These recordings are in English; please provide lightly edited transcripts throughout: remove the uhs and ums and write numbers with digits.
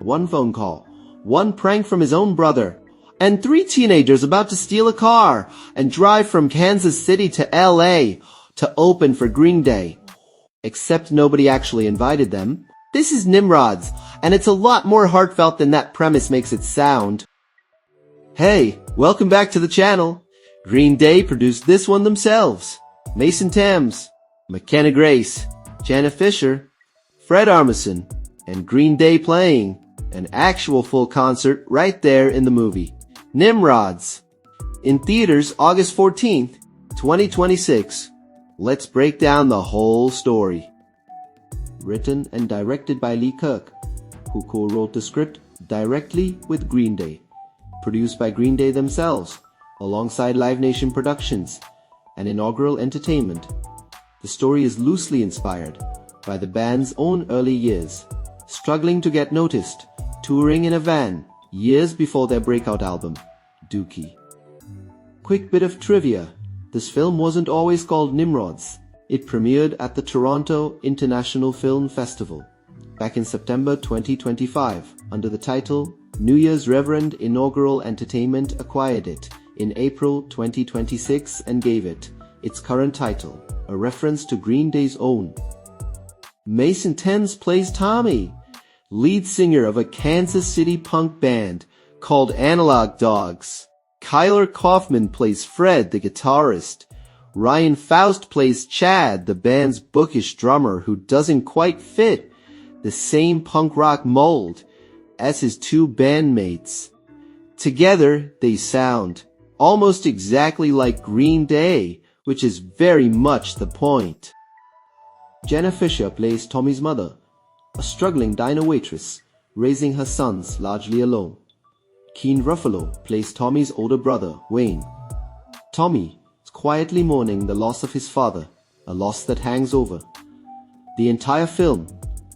one phone call, one prank from his own brother, and 3 teenagers about to steal a car and drive from Kansas City to LA to open for Green Day. Except nobody actually invited them. This is Nimrods, and it's a lot more heartfelt than that premise makes it sound. Hey, welcome back to the channel. Green Day produced this one themselves. Mason Thames, Mckenna Grace, Janet Fisher, Fred Armisen, and Green Day playing an actual full concert right there in the movie. Nimrods. In theaters August 14th, 2026. Let's break down the whole story. Written and directed by Lee Kirk, who co-wrote the script directly with Green Day. Produced by Green Day themselves, alongside Live Nation Productions and Inaugural Entertainment. The story is loosely inspired by the band's own early years, struggling to get noticed, touring in a van years before their breakout album, Dookie. Quick bit of trivia. This film wasn't always called Nimrods. It premiered at the Toronto International Film Festival back in September 2025 under the title New Year's Reverend Inaugural Entertainment acquired it in April 2026 and gave it its current title, a reference to Green Day's own. Mason Thames plays Tommy, lead singer of a Kansas City punk band called Analog Dogs. Kylr Coffman plays Fred, the guitarist. Ryan Foust plays Chad, the band's bookish drummer who doesn't quite fit the same punk rock mold as his 2 bandmates. Together, they sound almost exactly like Green Day, which is very much the point. Janet Fisher plays Tommy's mother, a struggling diner waitress, raising her sons largely alone. Keen Ruffalo plays Tommy's older brother, Wayne. Tommy is quietly mourning the loss of his father, a loss that hangs over the entire film,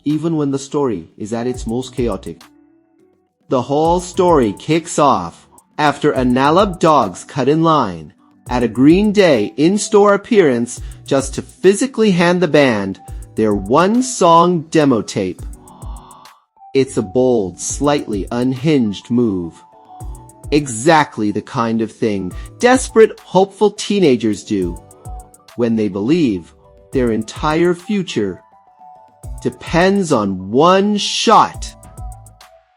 even when the story is at its most chaotic. The whole story kicks off after Analog Dogs cut in line at a Green Day in-store appearance just to physically hand the band their 1-song demo tape. It's a bold, slightly unhinged move. Exactly the kind of thing desperate, hopeful teenagers do when they believe their entire future depends on one shot.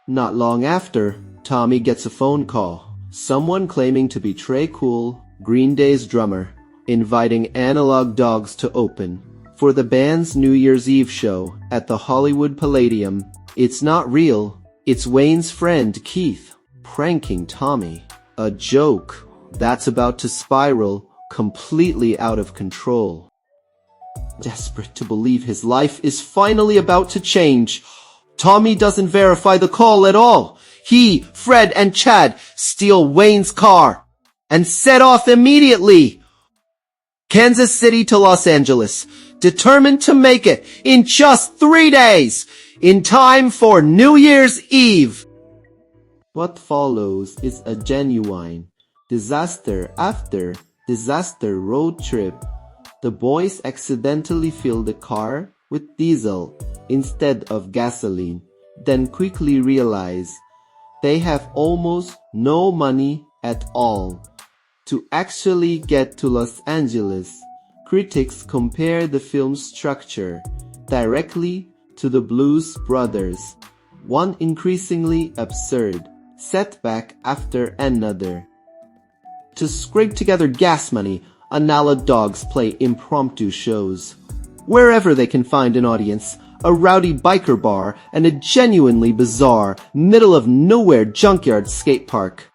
Not long after, Tommy gets a phone call. Someone claiming to be Trey Cool, Green Day's drummer, inviting Analog Dogs to open for the band's New Year's Eve show at the Hollywood Palladium. It's not real. It's Wayne's friend Keith pranking Tommy. A joke that's about to spiral completely out of control. Desperate to believe his life is finally about to change, Tommy doesn't verify the call at all. He, Fred, and Chad steal Wayne's car and set off immediately. Kansas City to Los Angeles, determined to make it in just 3 days, in time for New Year's Eve. What follows is a genuine disaster after disaster road trip. The boys accidentally fill the car with diesel instead of gasoline, then quickly realize they have almost no money at all to actually get to Los Angeles. Critics compare the film's structure directly to the Blues Brothers, one increasingly absurd setback after another. To scrape together gas money, Analog Dogs play impromptu shows wherever they can find an audience, a rowdy biker bar, and a genuinely bizarre, middle-of-nowhere junkyard skate park.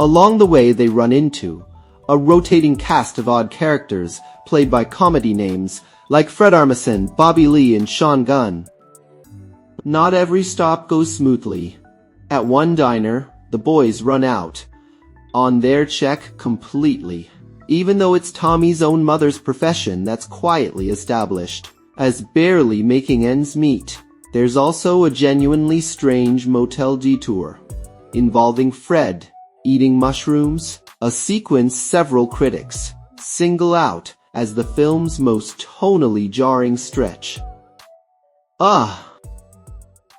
Along the way, they run into a rotating cast of odd characters played by comedy names like Fred Armisen, Bobby Lee, and Sean Gunn. Not every stop goes smoothly. At one diner, the boys run out on their check completely, even though it's Tommy's own mother's profession that's quietly established as barely making ends meet. There's also a genuinely strange motel detour involving Fred eating mushrooms, a sequence several critics single out as the film's most tonally jarring stretch.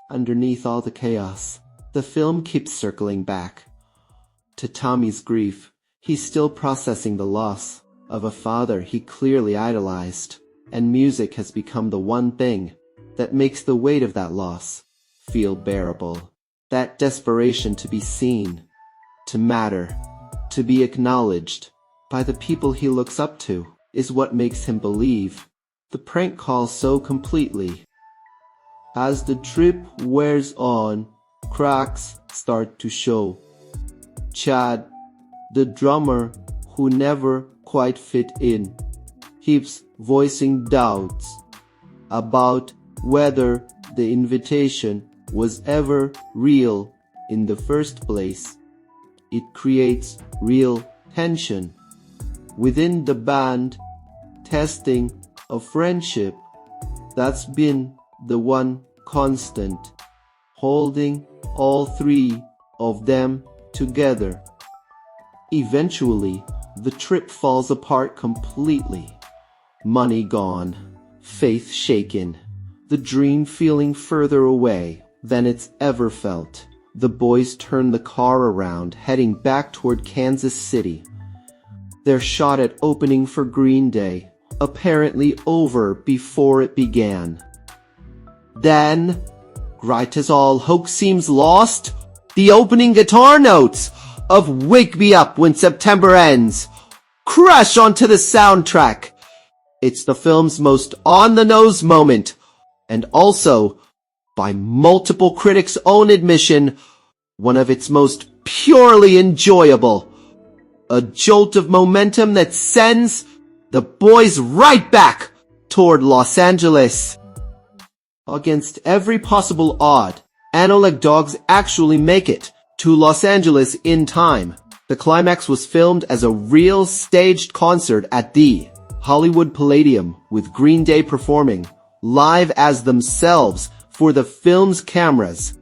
Underneath all the chaos, the film keeps circling back to Tommy's grief. He's still processing the loss of a father he clearly idolized, and music has become the one thing that makes the weight of that loss feel bearable. That desperation to be seen, to matter, to be acknowledged by the people he looks up to is what makes him believe the prank call so completely. As the trip wears on, cracks start to show. Chad, the drummer who never quite fit in, keeps voicing doubts about whether the invitation was ever real in the first place. It creates real tension within the band, testing a friendship that's been the one constant, holding all three of them together. Eventually, the trip falls apart completely. Money gone, faith shaken, the dream feeling further away than it's ever felt. The boys turn the car around, heading back toward Kansas City. Their shot at opening for Green Day apparently over before it began. Then, right as all hope seems lost, the opening guitar notes of Wake Me Up When September Ends crash onto the soundtrack. It's the film's most on-the-nose moment, and also, by multiple critics' own admission, one of its most purely enjoyable. A jolt of momentum that sends the boys right back toward Los Angeles. Against every possible odd, Analog Dogs actually make it to Los Angeles in time. The climax was filmed as a real staged concert at the Hollywood Palladium, with Green Day performing live as themselves for the film's cameras.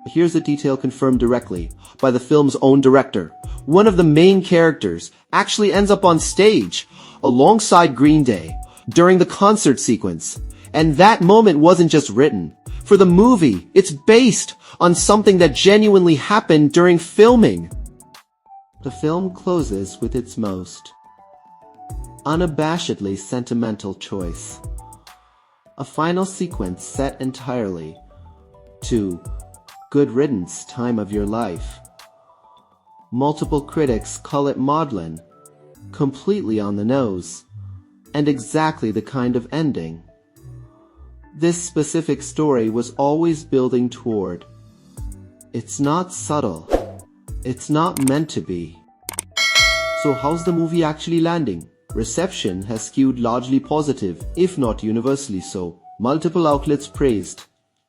Here's a detail confirmed directly by the film's own director. One of the main characters actually ends up on stage alongside Green Day during the concert sequence. And that moment wasn't just written for the movie. It's based on something that genuinely happened during filming. The film closes with its most unabashedly sentimental choice. A final sequence set entirely to Good Riddance, Time of Your Life. Multiple critics call it maudlin, completely on the nose, and exactly the kind of ending this specific story was always building toward. It's not subtle. It's not meant to be. So how's the movie actually landing? Reception has skewed largely positive, if not universally so. Multiple outlets praised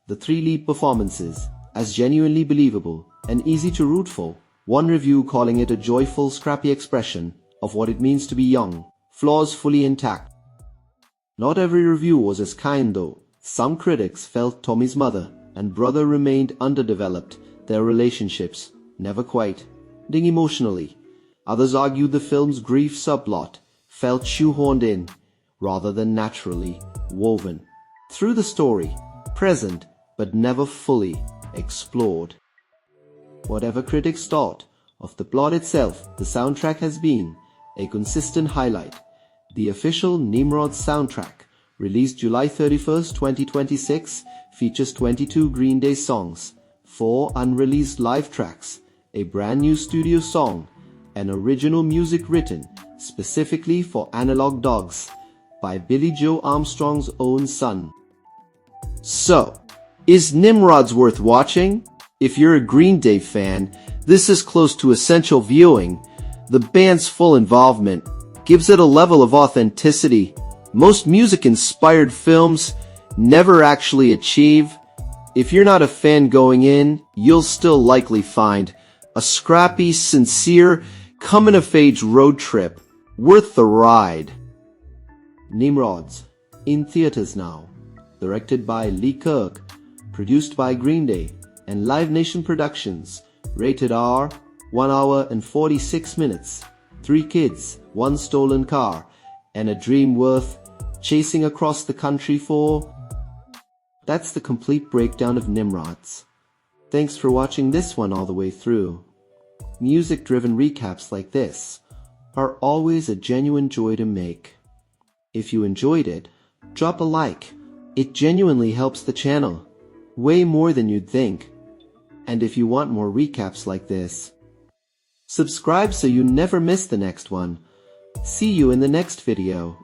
the three lead performances as genuinely believable and easy to root for. One review calling it a joyful, scrappy expression of what it means to be young, flaws fully intact. Not every review was as kind though. Some critics felt Tommy's mother and brother remained underdeveloped, their relationships never quite ding emotionally. Others argued the film's grief subplot felt shoehorned in rather than naturally woven through the story, present but never fully explored. Whatever critics thought of the plot itself, the soundtrack has been a consistent highlight. The official Nimrods soundtrack, released July 31st, 2026, features 22 Green Day songs, 4 unreleased live tracks, a brand new studio song, and original music written specifically for Analog Dogs by Billy Joe Armstrong's own son. So, is Nimrods worth watching? If you're a Green Day fan, this is close to essential viewing. The band's full involvement gives it a level of authenticity most music-inspired films never actually achieve. If you're not a fan going in, you'll still likely find a scrappy, sincere, coming-of-age road trip worth the ride. Nimrods, in theaters now. Directed by Lee Kirk, produced by Green Day and Live Nation Productions. Rated R, 1 hour and 46 minutes. 3 kids, 1 stolen car, and a dream worth chasing across the country for. That's the complete breakdown of Nimrods. Thanks for watching this one all the way through. Music-driven recaps like this are always a genuine joy to make. If you enjoyed it, drop a like. It genuinely helps the channel, way more than you'd think. And if you want more recaps like this, subscribe so you never miss the next one. See you in the next video.